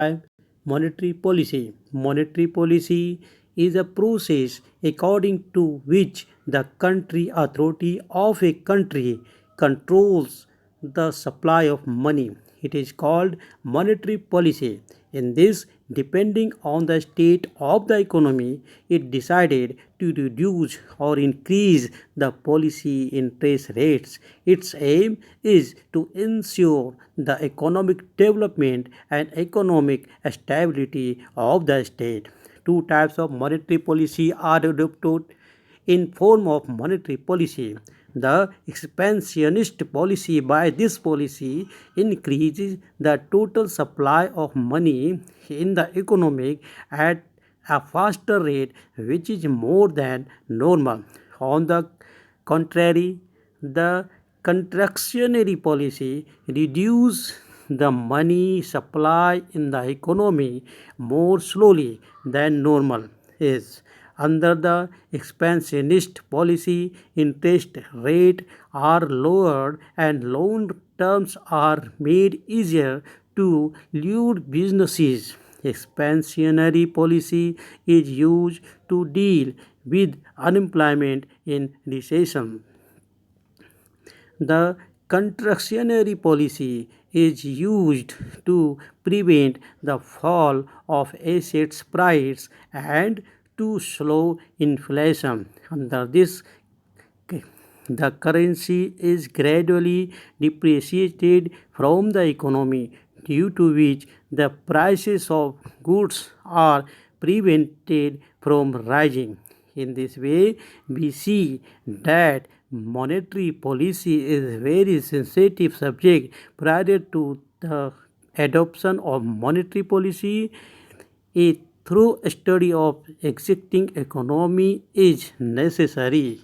5. Monetary policy. Monetary policy is a process according to which the country authority of a country controls the supply of money. It is called monetary policy. In this, depending on the state of the economy, it decided to reduce or increase the policy interest rates. Its aim is to ensure the economic development and economic stability of the state. Two types of monetary policy are adopted in form of monetary policy. The expansionist policy, by this policy increases the total supply of money in the economy at a faster rate which is more than normal. On the contrary, the contractionary policy reduces the money supply in the economy more slowly than normal is. Under the expansionist policy, interest rates are lowered and loan terms are made easier to lure businesses. Expansionary policy is used to deal with unemployment in recession. The contractionary policy is used to prevent the fall of assets price and to slow inflation. Under this, the currency is gradually depreciated from the economy, due to which the prices of goods are prevented from rising. In this way, we see that monetary policy is a very sensitive subject. Prior to the adoption of monetary policy, a thorough study of existing economy is necessary.